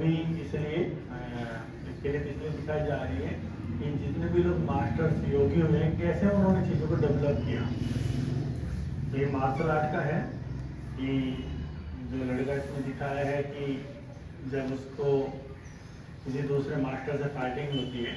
भी इसलिए इसके लिए इसलिए दिखाई जा रही है कि जितने भी लोग मास्टर्स योगी हुए हैं कैसे उन्होंने चीज़ों को डेवलप किया। तो ये मार्शल आर्ट का है कि जो लड़का इसमें दिखाया है कि जब उसको किसी दूसरे मास्टर से फाइटिंग होती है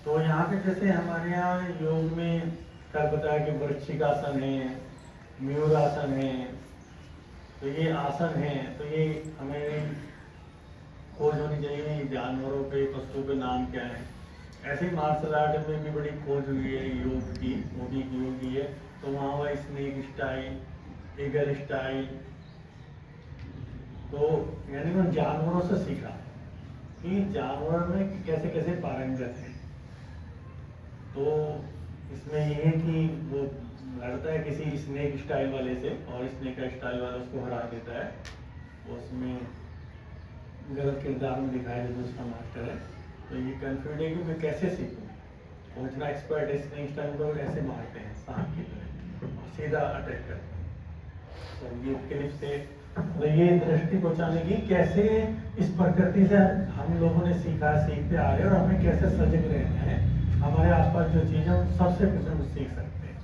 तो यहाँ पे जैसे हमारे यहाँ योग में क्या बताया कि वृश्चिकासन है, मयूरासन है, तो ये आसन है, तो ये हमें खोज होनी चाहिए जानवरों पे पशुओं के नाम क्या है। ऐसे ही मार्शल आर्ट में भी बड़ी खोज हुई है योग की, वो भी योग की है। तो वहाँ हुआ स्नेक स्टाइल, ईगल स्टाइल, तो यानी उन जानवरों से सीखा कि जानवर में कैसे कैसे पारंगत है। तो इसमें ये है कि वो लड़ता है किसी स्नेक स्टाइल वाले से और स्नेक का स्टाइल वाला उसको हरा देता है, उसमें गलत किरदार में दिखाया जो दूसरा मास्टर है। तो ये कंफ्यूज है कि मैं कैसे सीखूँ, वो इतना एक्सपर्ट है स्नेक स्टाइल को ऐसे मारते हैं सांप की तरह और सीधा अटैक करते हैं। तो ये क्लिप से तो ये दृष्टि पहुँचाने की कैसे इस प्रकृति से हम लोगों ने सीखा, सीखते आ रहे हैं और हमें कैसे सजग रहना है। हमारे आसपास जो चीज़ें हम सबसे कुछ हम सीख सकते हैं।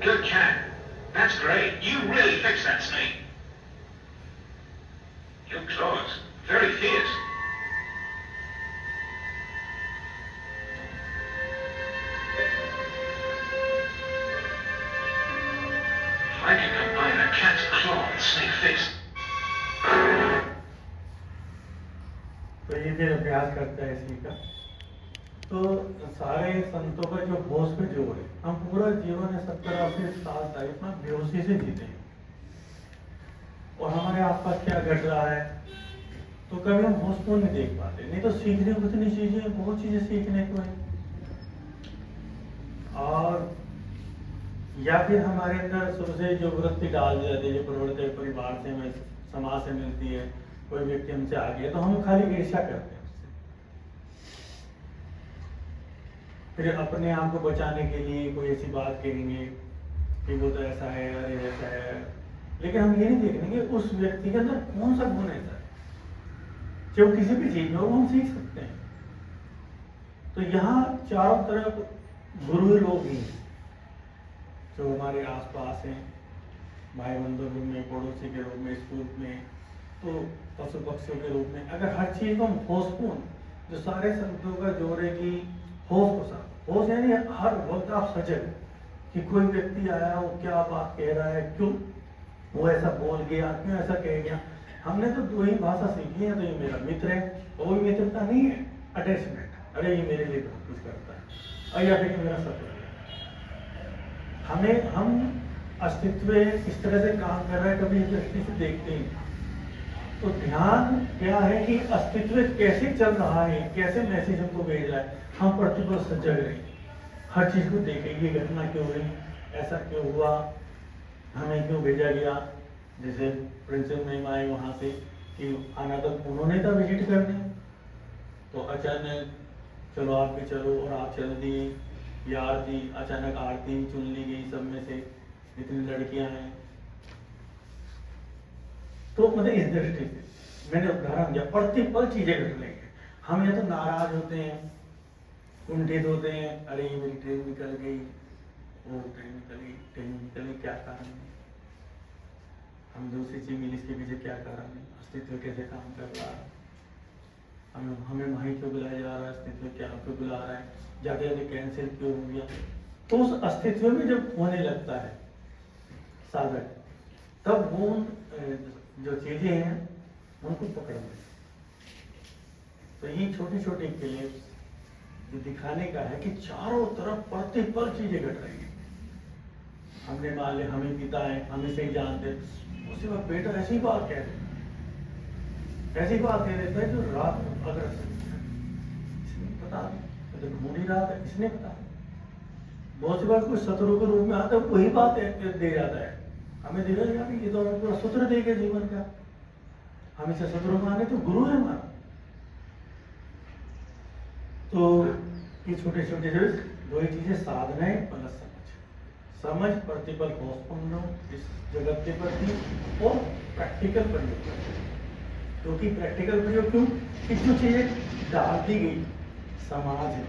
Good cat. That's great. You really fixed that snake. Your claws, very fierce. If I could combine a cat's claw with snake fist. तो ये फिर अभ्यास करता है इसी का। तो सारे संतों का जो होश पे जोर है, हम पूरा जीवन 70-80 साल तक इतना बेहोशी से जीते हैं और हमारे आसपास क्या घट रहा है तो कभी हम होश को नहीं देख पाते। नहीं तो सीखने को इतनी चीजें, बहुत चीजें सीखने को है। और या फिर हमारे अंदर शुरू से जो वृत्ति डाल दी जाती है, जो प्रवृत्ति परिवार से हमें, समाज से मिलती है, कोई व्यक्ति हमसे आगे है तो हम खाली ईर्ष्या करते हैं। फिर अपने आप को बचाने के लिए कोई ऐसी बात कहेंगे कि वो तो ऐसा है, अरे ऐसा है, लेकिन हम ये नहीं देखेंगे उस व्यक्ति के अंदर कौन सा गुण ऐसा है जो किसी भी चीज में वो हम सीख सकते हैं। तो यहाँ चारों तरफ गुरु लोग ही हैं जो हमारे आसपास हैं, भाई बंधु रूप में, पड़ोसी के रूप में, स्कूल में, तो पशु पक्षियों के रूप में। अगर हर चीज को हम होशपूर्ण, जो सारे संतों का जोर है कि होश को साथ, होश यानी हर वक्त आप सजग कि कोई व्यक्ति आया वो क्या बात कह रहा है, क्यों वो ऐसा बोल गया, क्यों ऐसा कह गया। हमने तो दो ही भाषा सीखी है, तो ये मेरा मित्र है, वो मित्रता नहीं है, अटैचमेंट, अरे ये मेरे लिए बहुत कुछ करता है, और या फिर मेरा शत्रु है। हम अस्तित्व इस तरह से काम कर रहा है, कभी इस दृष्टि से देखते ही। तो ध्यान क्या है कि अस्तित्व कैसे चल रहा है, कैसे मैसेज हमको भेज रहा है, हम प्रतिपल सजग रहे, हर चीज को देखें, ये घटना क्यों हुई, ऐसा क्यों हुआ, हमें क्यों भेजा गया। जैसे प्रिंसेस महिमा आई वहां से कि आना तो उन्होंने था विजिट करने, तो अचानक चलो आप भी चलो और आप चल दिए, ये आरती, अचानक आरती चुन ली गई सब में से, इतनी लड़कियां हैं। तो मतलब इस दृष्टि से मैंने उदाहरण दिया, प्रतिपल चीजें घट रही है। हम या तो नाराज होते हैं, कुंठित होते हैं, अरे ये मेरी ट्रेन निकल गई, वो ट्रेन निकल गई, क्या कारण है? हम दूसरी चीज मिली, इसके पीछे क्या कारण है? अस्तित्व कैसे काम कर रहा है? हमें वहीं क्यों बुलाया जा रहा है? अस्तित्व क्या क्यों बुला रहा है? जाते जाते कैंसिल क्यों हो गया? तो उस अस्तित्व में जब होने लगता है साधक, तब वो जो चीजें हैं उनको पकड़ लेते। तो ये छोटी छोटी क्लिप्स जो दिखाने का है कि चारों तरफ प्रतिपल चीजें घट रही है। हमने मान लिया हमें पिता है, हमें सही जानते, उसके बाद बेटा ऐसी बात कह देता है जो रात अगर इसने पता, तो घूम ही रहा था, इसने पता। बहुत सी बार कोई शत्रु के रूप में आता है, वही बात दे जाता है हमें, देखा यार ये तो हमें पूरा सूत्र देगा जीवन का। हम इसे शत्रु माने तो गुरु है हमारा। तो ये छोटे छोटे जो दो ही चीजें, साधना है प्लस समझ प्रतिपल पहुंचना इस जगत के प्रति, और प्रैक्टिकल प्रयोग, क्योंकि प्रैक्टिकल प्रयोग क्यों कि जो चीजें डाल दी गई समाज में,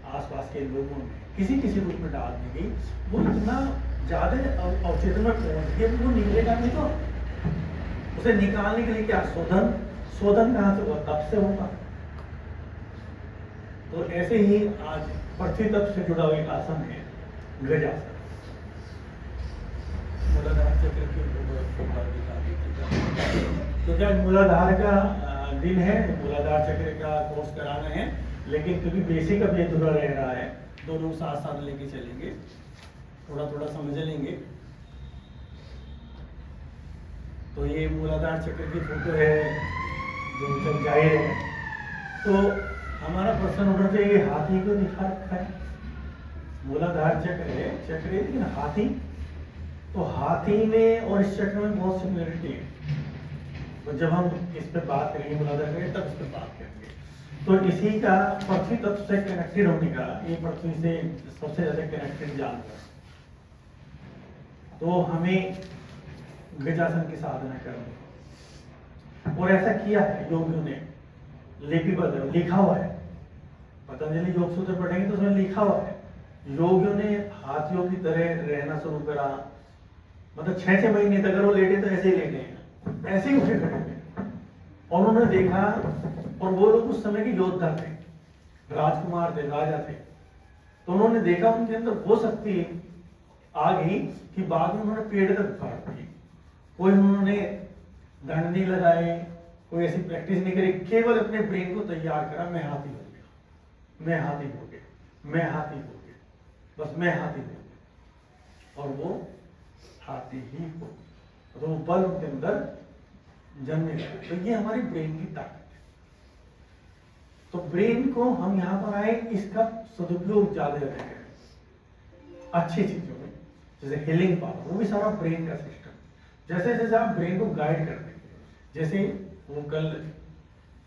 आसपास के लोगों में किसी किसी रूप में डाल दी गई, वो इतना ज्यादा अवचेतन में पहुंच गया, वो निकलेगा नहीं। तो उसे निकालने के लिए क्या शोधन कहाँ से हुआ? तब से होगा। तो ऐसे ही आज पृथ्वी तत्व से जुड़ा हुआ एक आसन है गजासन। मूलाधार चक्र तो क्या मूलाधार का दिन है, मूलाधार चक्र का कोर्स कराना है, लेकिन क्योंकि बेसिक अब ये अधूरा रह रहा है, दोनों साथ साथ लेके चलेंगे, थोड़ा थोड़ा समझ लेंगे। तो ये मूलाधार चक्र की फोटो है जो जब जाहिर है। तो हमारा प्रश्न उठना चाहिए, हाथी को दिखा रखा है, मूलाधार चक्र है, लेकिन हाथी, तो हाथी में और इस चक्र में बहुत सिमिलरिटी है। तो जब हम इस पे बात करेंगे मूलाधार करेंगे तब इस पे बात करेंगे। तो इसी का पृथ्वी तत्व से कनेक्टेड होने का, ये पृथ्वी से सबसे ज्यादा कनेक्टेड जानवर, तो हमें गजासन की साधना करनी। और ऐसा किया है योगियों ने, लिपिबद्ध लिखा हुआ है, पतंजलि योग सूत्र पढ़ेंगे तो उसमें लिखा हुआ है, योगियों ने हाथियों की तरह रहना शुरू करा। मतलब 6-6 महीने तक अगर वो लेटे तो ऐसे ही लेटे हैं, ऐसे ही उठे खड़े थे। और उन्होंने देखा, और वो लोग उस समय के योद्धा थे, राजकुमार थे, राजा थे, तो उन्होंने देखा उनके अंदर वो शक्ति आ गई कि बाद में उन्होंने पेड़ तक उखाड़ दी। कोई उन्होंने दंड नहीं लगाए, कोई ऐसी प्रैक्टिस नहीं करी, केवल अपने ब्रेन को तैयार करा, मैं हाथी हो गया, मैं हाथी हो गया, मैं हाथी हो गया, बस मैं हाथी हो गया, और वो हाथी ही हो गया। तो वो बल उनके अंदर जन्मे लगा। तो ये हमारी ब्रेन की ताकत है। तो ब्रेन को हम यहाँ पर आए, इसका सदुपयोग ज्यादा करें अच्छी चीजों में, जैसे हीलिंग पावर, वो भी सारा ब्रेन का सिस्टम। जैसे जैसे आप ब्रेन को गाइड करते हैं, जैसे वो कल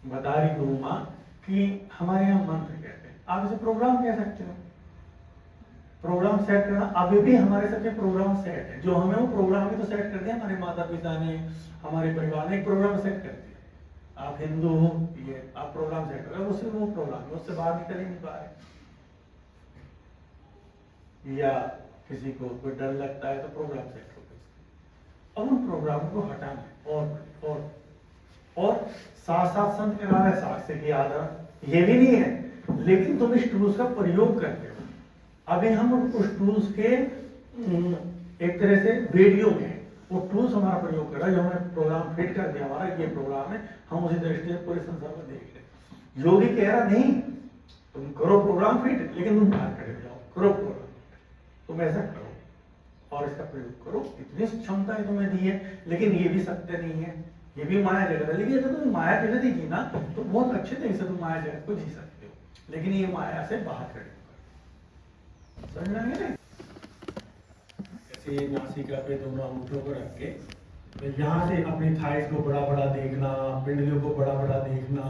बता रही थी माँ कि हमारे यहाँ मंत्र कहते हैं, आप इसे प्रोग्राम कह सकते हो, प्रोग्राम सेट करना। अभी भी हमारे सबके प्रोग्राम सेट है, जो हमें वो प्रोग्राम भी तो सेट कर दिया हमारे माता पिता ने, हमारे परिवार ने एक प्रोग्राम सेट कर दिया। आप हिंदू हो, ये आप प्रोग्राम सेट करो, उससे वो प्रोग्राम है, उससे बाहर निकल ही नहीं पा रहे। या किसी को कोई डर लगता है तो प्रोग्राम सेट हो गया। अब उन प्रोग्राम को हटाना है, और साथ साथ संत कह रहा है साक्ष्य की आदत, ये भी नहीं है, लेकिन तुम इस टूल्स का प्रयोग करते हो। अभी हम उस टूल्स के एक तरह से वीडियो में वो टूल्स हमारा प्रयोग कर रहा है, जो हमें प्रोग्राम फिट कर दिया, हमारा ये प्रोग्राम है, हम उसी दृष्टि से पूरे संसार में देख रहे। योगी कह रहा नहीं, तुम करो प्रोग्राम फिट, लेकिन तुम बाहर खड़े हो जाओ, करो प्रोग्राम, तुम ऐसा करो और इसका प्रयोग करो, इतनी क्षमताएं तुम्हें दी है। लेकिन ये भी सत्य नहीं है, ये भी माया जगत है। लेकिन अगर तुम माया जगत ही जीना तो बहुत अच्छे तरीके से तुम माया जगत को जी सकते हो, लेकिन ये माया से बाहर खड़े होकर, समझ में आएंगे। ऐसे नासिका पे दोनों अंगूठों को रख के, तो यहाँ से अपनी थाइस को बड़ा बड़ा देखना, पिंडलियों को बड़ा बड़ा देखना,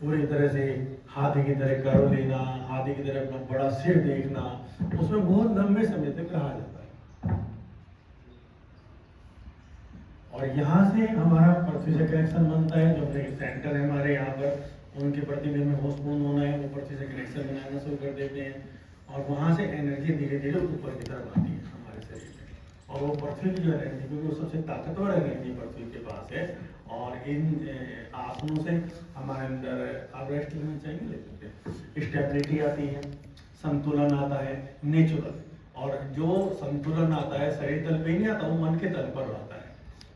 पूरी तरह से हाथी की तरह करो लेना, हाथी की तरह अपना बड़ा सिर देखना, उसमें बहुत लंबे समय तक रहा जाता है। और यहाँ से हमारा पृथ्वी से कनेक्शन बनता है, जो अपने सेंटर है हमारे यहाँ पर, उनके प्रति भी हमें होस्टपोन होना है, वो पृथ्वी से कनेक्शन बनाना शुरू कर देते हैं, और वहाँ से एनर्जी धीरे धीरे ऊपर की तरफ आती है हमारे शरीर में। और वो पृथ्वी की जो एनर्जी, क्योंकि वो सबसे ताकतवर एनर्जी पृथ्वी के पास है, और इन आसनों से हमारे अंदर आप रेस्ट लेना चाहिए, ले सकते हैं, स्टेबिलिटी आती है, संतुलन आता है नेचुरल। और जो संतुलन आता है शरीर तल पे ही नहीं आता, वो मन के तल पर आता है।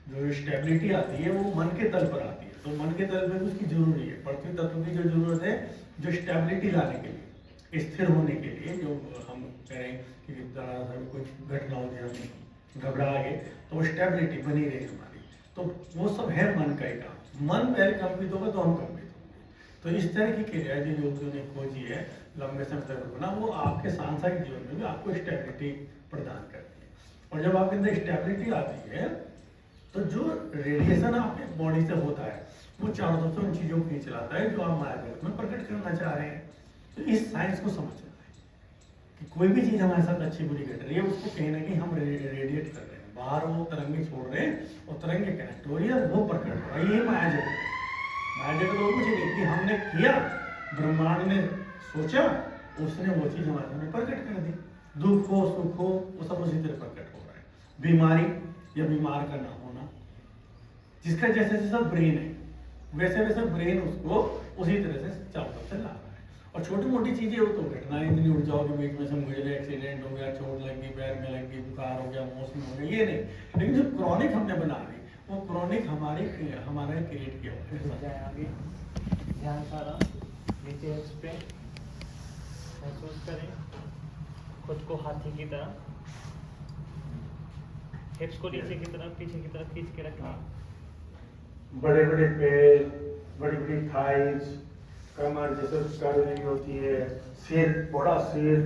जो स्टेबिलिटी आती है वो मन के तल पर आती है, तो मन के तल पे उसकी जरूरी है। पृथ्वी तत्व की जो जरूरत है, जो स्टेबिलिटी लाने के लिए, स्थिर होने के लिए, जो हम कह रहे हैं कि ज़रा सा कुछ घटना हो गया, हम घबरा गए, तो वो स्टेबिलिटी बनी रही हमारी, तो वो सब है मन का ही काम। मन पहले कंपित होगा तो हम कंपित होंगे। तो इस तरह की क्रिया जो योगियों ने खोजी है लंबे समय तक रुकना, वो आपके सांसारिक जीवन में भी आपको स्टेबिलिटी प्रदान करती है। और जब आपके अंदर स्टेबिलिटी आती है, तो जो रेडिएशन आपके बॉडी से होता है, वो चारों तरफ से उन चीज़ों को खींच लाता है जो आप माया जगत में प्रकट करना चाह रहे हैं। तो इस साइंस को समझना है कि कोई भी चीज़ हमारे साथ अच्छी बुरी घट रही है, उसको कहीं ना कहीं हम रेडिएट कर रहे हैं, बाहर वो तरंगे छोड़ रहे हैं, और तरंगे कनेक्ट हो रही है, वो प्रकट हो रहा है। ये माया जगत है। माया जगत वो कुछ नहीं कि हमने किया, ब्रह्मांड ने सोचा, उसने वो चीज़ हमारे सामने प्रकट कर दी। दुख हो सुख हो, वो सब उसी तरह प्रकट हो रहा है। बीमारी या बीमार का ना होना, जिसका जैसे जैसा ब्रेन है, वैसे वैसे ब्रेन उसको उसी तरह से चारों तरफ से ला रहा है। और छोटी मोटी चीजें हो तो घटनाएं इतनी उड़ जाओ कि बीच में से मुझे एक्सीडेंट हो गया, चोट लग गई, पैर में लग गई, बुखार हो गया, मौसम हो गया, ये नहीं। लेकिन जो क्रॉनिक हमने बना ली, वो क्रॉनिक हमारा क्रिएट किया हुआ है। आगे ध्यान सारा नीचे हिप्स पे महसूस करें खुद को हाथी की तरह, हिप्स को नीचे की तरफ, पीछे की तरफ खींच के रखें। बड़े बड़े पैर, बड़ी बड़ी थाइज, कमर जैसे कर्व नहीं होती है, सिर, बड़ा सिर।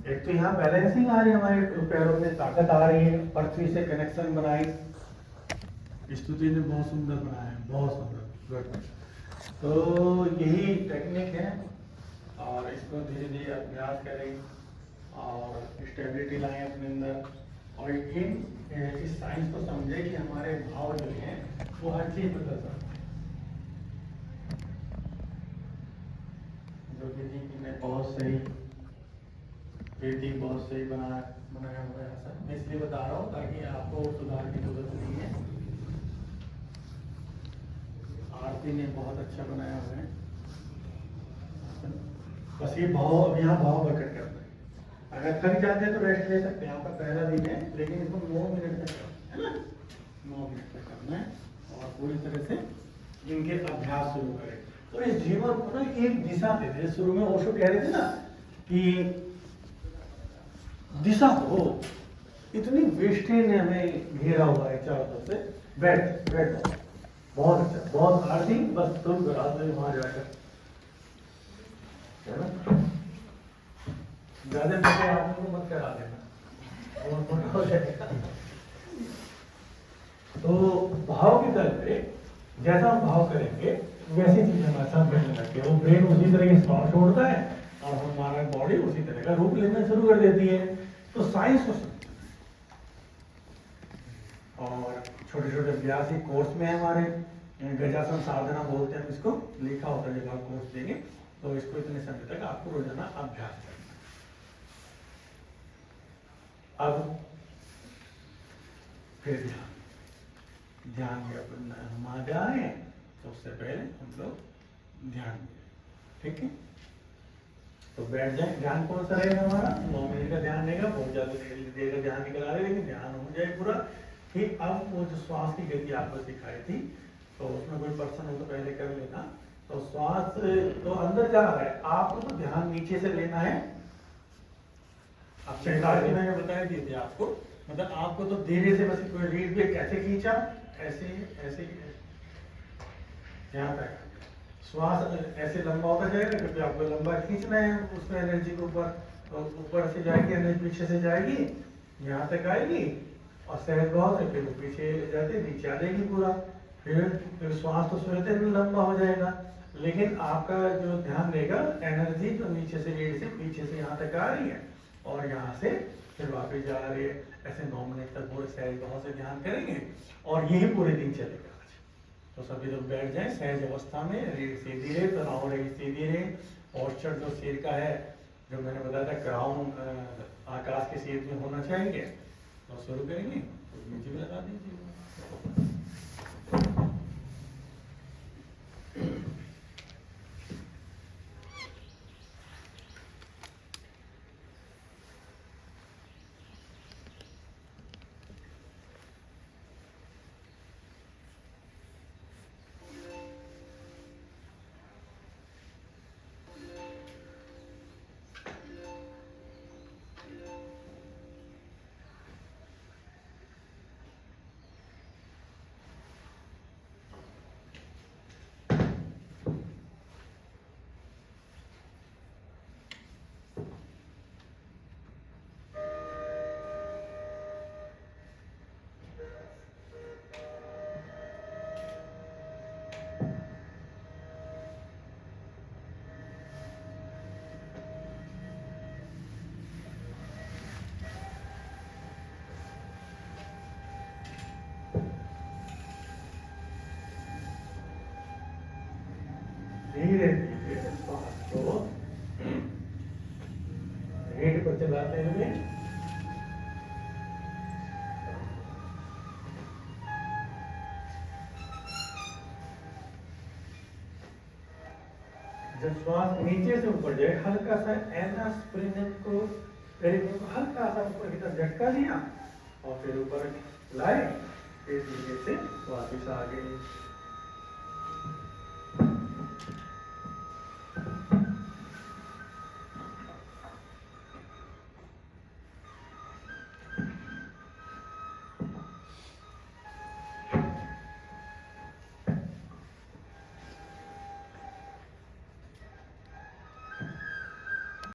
एक तो यहाँ बैलेंसिंग आ रही है, हमारे पैरों में ताकत आ रही है, पृथ्वी से कनेक्शन बनाई। स्तुति ने बहुत सुंदर बनाया है, बहुत सुंदर। तो यही टेक्निक है, और इसको धीरे धीरे अभ्यास करें और स्टेबिलिटी लाएं अपने अंदर। और इस साइंस को समझे कि हमारे भाव जो हैं वो हर चीज पर असर करते हैं। जोगी जी ने बहुत सही, बेटी बहुत सही बनाया हुआ है। ऐसा मैं इसलिए बता रहा हूँ ताकि आपको सुधार की जरूरत नहीं है। आरती ने बहुत अच्छा बनाया हुआ है। बस ये भाव, अब यहाँ भाव प्रकट करना है। अगर थक जाते हैं तो रेस्ट ले सकते हैं, यहाँ पर पहला दिन है, लेकिन इसको 9 मिनट तक करना है ना, 9 मिनट तक करना है, और पूरी तरह से इनके अभ्यास शुरू करें। तो इस जीवन को ना एक दिशा दे दे। शुरू में ओशो कह रहे थे ना कि दिशा हो, इतनी वेस्टेज ने हमें घेरा हुआ है चारों तरफ से। बैठ बहुत अच्छा, बहुत आरती, बस तुम करा दो वहां जाकर, है ना। ज्यादा पीछे आदमी को मत करा देना, और मोटा हो जाएगा। तो भाव की तरफ पे जैसा हम भाव करेंगे वैसी चीज हमारे साथ घटने लगती है। वो ब्रेन उसी तरह के श्वास छोड़ता है, और हमारा बॉडी उसी तरह का रूप लेना शुरू कर देती है। तो साइंस को समझना, और छोटे छोटे अभ्यास ही कोर्स में है हमारे, गजासन साधना बोलते हैं इसको, लिखा होता है। जब आप कोर्स देंगे तो इसको इतने समय तक आपको रोजाना अभ्यास करना। अब फिर ध्यान में अपन हम आ जा रहे हैं, तो उससे पहले हम लोग ध्यान दें, ठीक है। तो बैठ जाए। ध्यान कौन सा रहेगा हमारा? 9 मिनट का ध्यान रहेगा, बहुत ज्यादा देर का ध्यान निकल आ रहे, लेकिन ध्यान हो जाए पूरा। ठीक, अब वो जो श्वास की गति आपको सिखाई थी, तो उसमें कोई पर्सन हो तो पहले कर लेना। तो श्वास तो अंदर जा रहा है, आपको तो ध्यान नीचे से लेना है। अब चेतावनी मैंने बताई दी थी आपको, मतलब आपको तो धीरे से बस कोई रीढ़ पे कैसे खींचा, ऐसे ऐसे यहाँ तक श्वास ऐसे लंबा होता जाएगा, क्योंकि आपको लंबा खींचना है उसमें एनर्जी को ऊपर से जाएगी, एनर्जी पीछे से जाएगी, यहाँ तक आएगी, और सहज भाव से फिर पीछे ले जाते नीचे आ जाएगी पूरा। फिर श्वास तो स्वतः लंबा हो जाएगा। लेकिन आपका जो ध्यान रहेगा एनर्जी तो नीचे से रीढ़ से पीछे से यहाँ तक आ रही है और यहाँ से फिर वापस जा रही है। ऐसे 9 मिनट तक पूरे सहज भाव से ध्यान करेंगे और यही पूरे दिन चलेगा आज। तो सभी लोग बैठ जाएं सहज अवस्था में, रीढ़ सीधी रहे, तनाव रही सीधी रहे। पोस्चर जो सिर का है, जो मैंने बताया था क्राउन आकाश के सिर में होना चाहिए। तो शुरू करेंगे, तो नीचे भी लगा दीजिए। धीरे धीरे श्वास को रीढ़ को चलाते हुए जब श्वास नीचे से ऊपर जाए, हल्का सा एनास्पिरिन को हल्का सा ऊपर की तरफ झटका दिया और फिर ऊपर लाए, फिर धीरे से वापस आ गए।